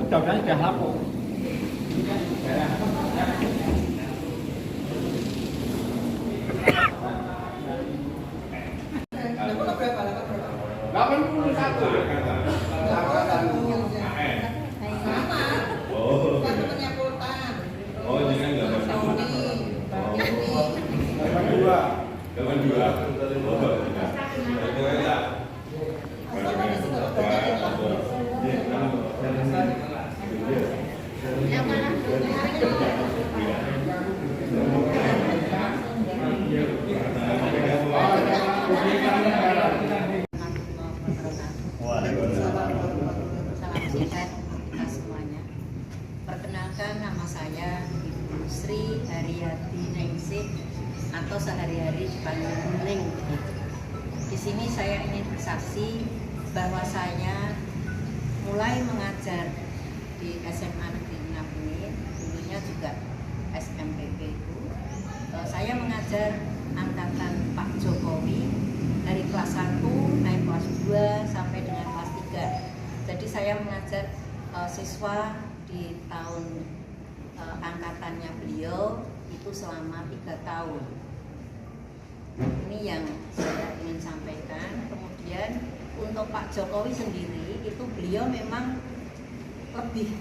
Mudah-mudahan sudah laku. Perkenalkan, nama saya Ibu Sri Haryati Ningsih atau sehari-hari dipanggil Ning. Di sini saya ingin bersaksi bahwa saya mulai mengajar di SMA Negeri 6 ini, dulunya juga SMPP itu. Saya mengajar angkatan Pak Jokowi dari kelas 1 naik kelas 2 sampai dengan kelas 3. Jadi saya mengajar siswa di tahun angkatannya beliau itu selama 3 tahun. Ini yang saya ingin sampaikan. Kemudian untuk Pak Jokowi sendiri itu beliau memang lebih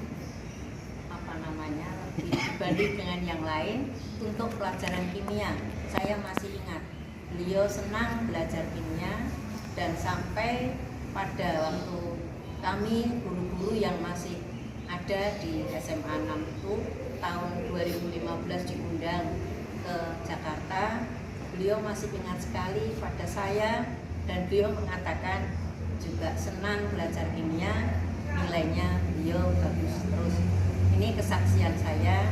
lebih dibanding dengan yang lain untuk pelajaran kimia. Saya masih ingat beliau senang belajar kimia, dan sampai pada waktu kami guru-guru yang masih ada di SMA 6 itu tahun 2015 diundang ke Jakarta, beliau masih ingat sekali pada saya, dan beliau mengatakan juga senang belajar kimia, nilainya beliau bagus terus. Ini kesaksian saya.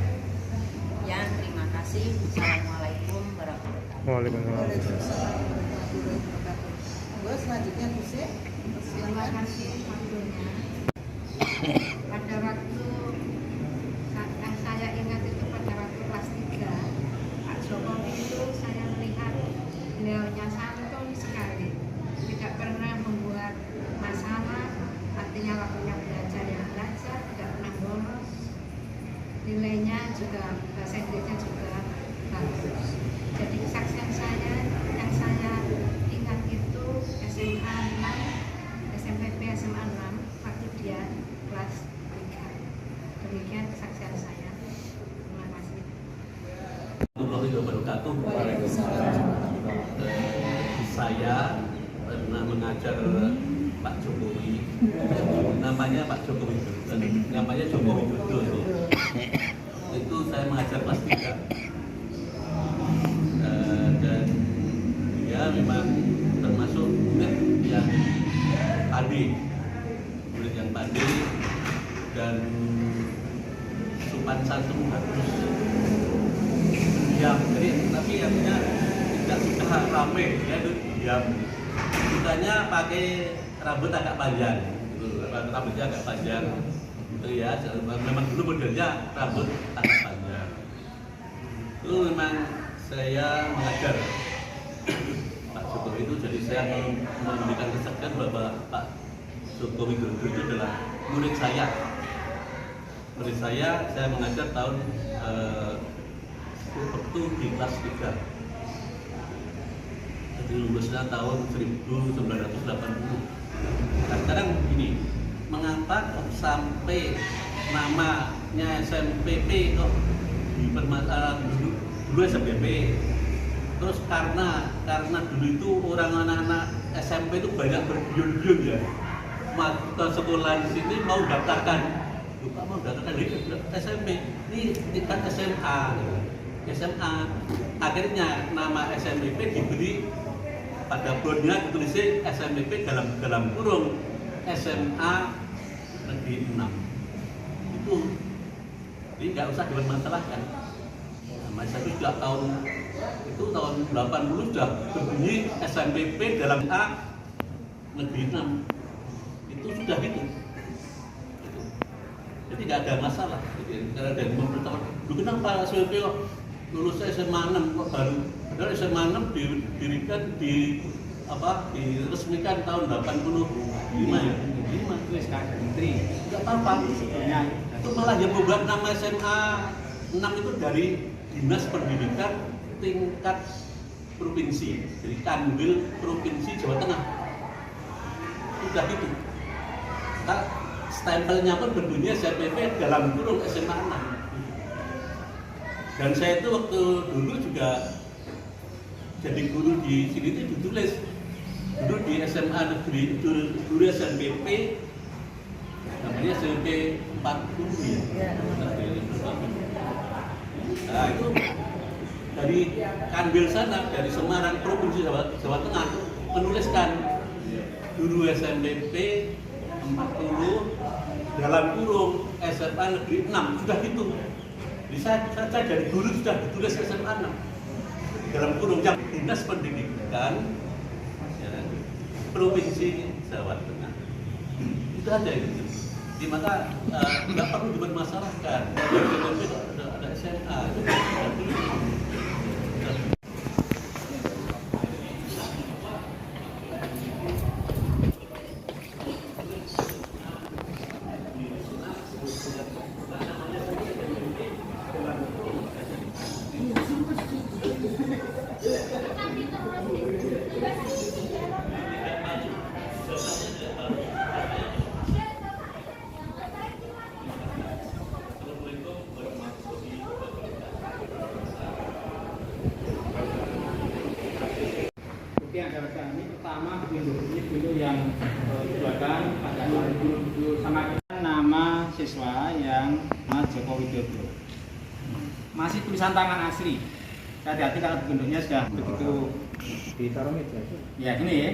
Ya, terima kasih. Assalamualaikum warahmatullahi wabarakatuh. Waalaikumsalam. Selanjutnya Buse. Terima kasih waktunya. Pada waktu yang saya ingat itu pada waktu kelas 3, Pak Jokowi itu saya melihat beliaunya santun sekali, tidak pernah membuat masalah, artinya waktunya belajar yang belajar, tidak pernah bolos, nilainya juga, bahasa Inggrisnya juga bagus. Jadi kesaksian saya yang saya ingat itu SMA 6, SMPP SMA 6 waktu dia kelas 3. Demikian kesaksian saya. Terima kasih. Saya pernah mengajar Pak Jokowi, namanya Pak Jokowi, namanya Jokowi Dodo. Itu saya mengajar kelas 3. Dan dia memang termasuk murid yang pandai, dan sopan santun bagus. diam, tapi artinya tidak suka ramai, dia itu diam. Sukanya pakai rambut agak panjang, gitu. Rambutnya agak panjang, gitu ya. Memang dulu modelnya rambut agak panjang. Itu memang saya mengajar Pak Jokowi itu, jadi saya memberikan kesaksian bahwa Pak Jokowi Widodo itu adalah murid saya. Murid saya mengajar tahun waktu di kelas 3. Jadi lulusnya tahun 1980. Nah, sekarang begini, mengapa kok sampai namanya SMPP kok dipermasalahkan dulu SMPP? Terus karena dulu itu orang anak-anak SMP itu banyak bergiur-giur ya, ke sekolah di sini mau daftarkan, lupa mau daftarkan di SMP, ini tingkat SMA, SMA. Akhirnya nama SMPP diberi pada boardnya ditulisnya SMPP dalam kurung SMA Negeri 6. Itu jadi nggak usah dipermasalahkan. Nah, saya juga tahun 80 sudah berbunyi SMPP dalam A Negeri 6. Itu sudah gitu. Jadi nggak ada masalah. Jadi karena dari pemerintah, lu kenapa SMPP kok lulus SMA 6 kok baru? Padahal SMA 6 didirikan diresmikan tahun 85 ya. 5 Tulis Kak Menteri. Enggak apa-apa. Itu malah yang membuat nama SMA 6 itu dari Dinas Pendidikan tingkat provinsi, jadi Kanwil Provinsi Jawa Tengah. Sudah gitu. Nah, stempelnya pun berbunyi SMPP dalam kurung SMA 6. Dan saya itu waktu dulu juga jadi guru di sini itu ditulis dulu di SMA Negeri, dulu SMPP namanya SMP 40 ya. Nah itu dari Kanwil sana, dari Semarang Provinsi Jawa Tengah menuliskan guru SMPP 40 dalam kurung SMA Negeri 6, sudah gitu. Bisa saja dari guru sudah ditulis SMA 6 dalam kurung yang Dinas Pendidikan ya, Provinsi Jawa Tengah. Itu ada itu. Di maka nggak perlu dipermasalahkan. Ada SMA. Yang dapatkan ini pertama pintu yang dibuatkan pada tahun 2007 sama nama siswa yang nama Joko Widodo. Masih tulisan tangan asli. Hati-hati kalau bentuknya sudah begitu ditaruh meja. ya gini ya.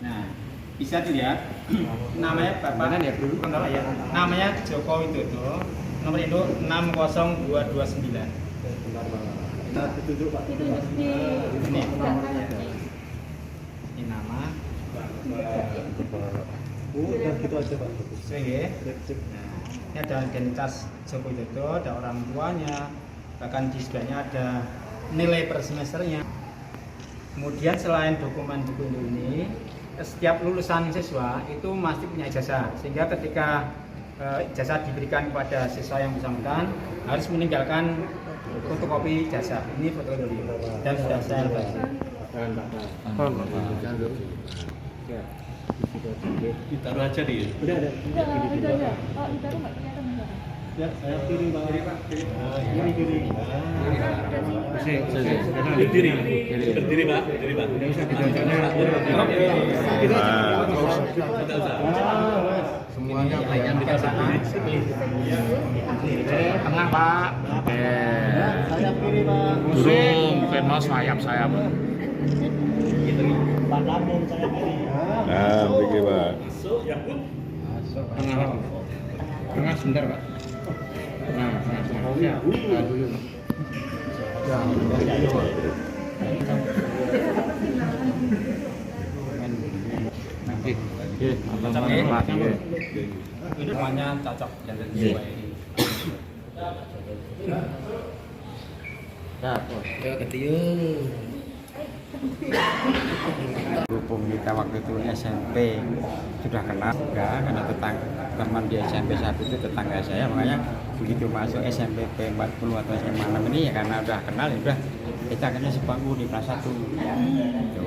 Nah, bisa dilihat namanya Bapak ya, namanya Joko Widodo, nomor induk 60229. Kita ditunjuk Pak. Ini nomornya. Ini nama. Udah gitu aja Pak. Oke. Nah, ini ada identitas Joko Widodo, ada orang tuanya, bahkan di sebelahnya ada nilai per semesternya. Kemudian selain dokumen-dokumen ini, setiap lulusan siswa itu mesti punya ijazah, sehingga ketika ijazah diberikan kepada siswa yang bersangkutan harus meninggalkan fotokopi ijazah. Ini foto dulu dan sudah saya baca. Ditaruh aja di. Udah ada. Ya, saya kirim Pak. Ini kirim. Berdiri Pak. Semuanya yang kita sana. Tenang Pak. Saya kirim Pak. Burung bukan mau sayap-sayap. Pak Lampung saya kirim. Nah, begini Pak. Tengah sebentar Pak. Nah, dulu. Semuanya cocok dan sesuai. Berhubung kita waktu itu SMP sudah kenal enggak, karena teman di SMP 1 itu tetangga saya, makanya begitu masuk SMP P40 atau SMA 6 ini ya karena udah kenal ya udah kita akhirnya sepangku di kelas 1 gitu.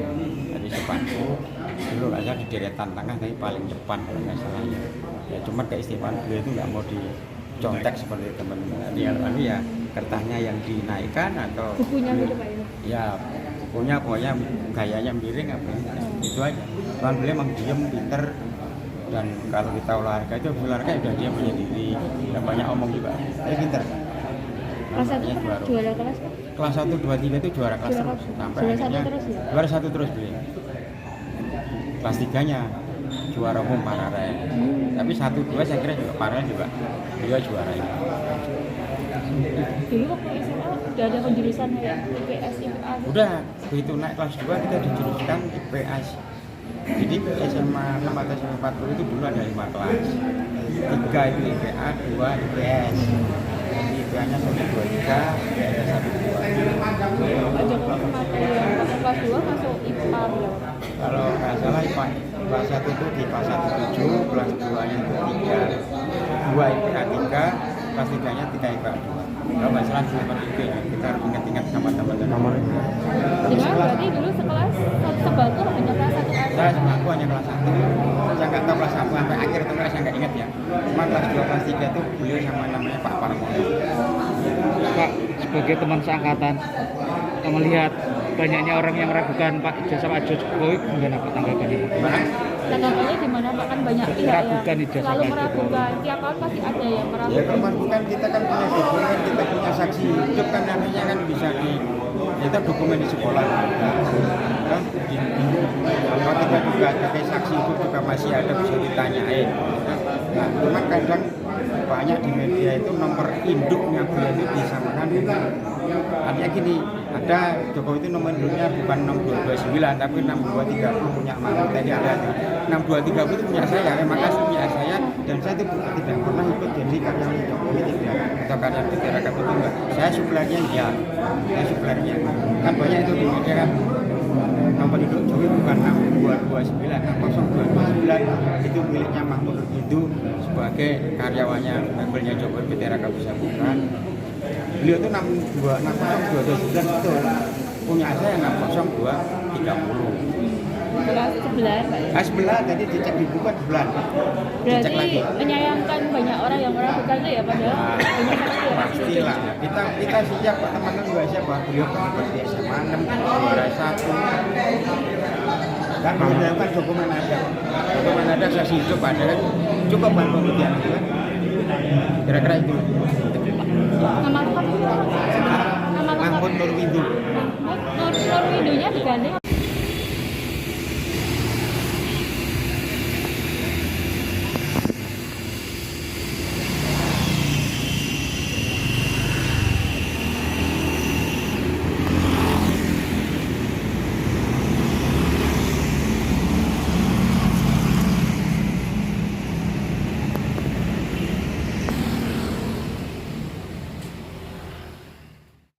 Jadi sepangku dulu nggak salah di deretan tengah tapi paling depan kalau nggak salah ya cuman keistimewaan beliau itu nggak mau dicontek seperti teman-teman dia lalu ya kertasnya yang dinaikkan atau Bukunya gitu Pak ya bukunya pokoknya gayanya miring apa itu aja. Cuman beliau emang diem, pinter, dan kalau kita olahraga itu olahraga udah dia punya diri, dan banyak omong juga. Dia pinter. Kelas 1 pernah juara kelas Pak? Kelas 1, 2, 3 itu juara kelas Juara terus kelas. sampai Juara akhirnya satu terus ya? juara 1 terus beliau. Kelas 3-nya juara umum paralel. Tapi 1, 2 saya kira juga paralel juga beliau juara ya. Dulu waktu SMA udah ada penjurusan kayak IPS, IPA gitu? Udah, begitu naik kelas 2 kita dijuruskan IPS. Jadi SMA 6 atau SMA 40 itu dulu ada 5 kelas. 3 itu IPA, 2 IPS. Jadi IPA-nya 1, 2, 3, IPS-nya 1, 2. Pak Joko materi yang masuk kelas 2 masuk IPA berapa? Kalau nggak salah IPA kelas 1 itu di kelas 1 7, kelas 2-nya itu 3, 2 IPA 3, kelas 3-nya 3 IPA 2. Kalau nggak salah seperti itu ya, kita harus ingat-ingat sama teman-teman. Dengan berarti dulu sekelas sebatu hanya kelas 1 aja? Saya aku hanya kelas 1. Saya nggak tahu kelas 1 sampai akhir atau enggak, saya nggak ingat ya. Cuma kelas 2, kelas 3 itu beliau sama namanya Pak Parmono. Pak, sebagai teman seangkatan, melihat banyaknya orang yang meragukan Pak ijazah Pak Jokowi, gimana Pak tanggapannya? Gimana? Tanggapannya gimana Pak? Kan banyak pihak Meragukan yang ijazah selalu Pak meragukan. Tiap tahun pasti ada yang Ya meragukan. teman bukan kita kan punya dokumen, kita punya saksi hidup kan namanya kan bisa kita dokumen di sekolah kan kalau kita juga sebagai saksi hidup juga masih ada bisa ditanyain. Nah, cuman kadang banyak di media itu nomor induknya beliau itu disamakan dengan artinya gini, ada Jokowi itu nomor induknya bukan 6229 tapi 6230 punya Mahmud tadi ada 6230 itu punya saya, makasih punya saya, dan saya itu tidak pernah ikut jadi karyawan Jokowi tidak atau karyawan masyarakat itu enggak, saya suppliernya ya, saya suppliernya kan banyak itu di media kan nomor induk Jokowi bukan 6229, 00229 itu miliknya Mahmud itu sebagai karyawannya labelnya Jokowi PT Raka Pusaka. Beliau itu 60229 betul, punya saya 60230. Kelas 11 Pak ya? Sebelah tadi dicek di buku sebelah. Dicek Berarti lagi. menyayangkan banyak orang yang meragukan itu ya padahal banyak sekali ya. Pastilah. Kita siap teman-teman juga siap bahwa beliau seperti SMA 6 juara 1. Kan menggunakan dokumen ada saksi hidup ada kan cukup kan pembuktian itu kan. Kira-kira itu. Nama lengkap itu? Nama lengkap Mahmud Nurwidu. Nurwidunya digandeng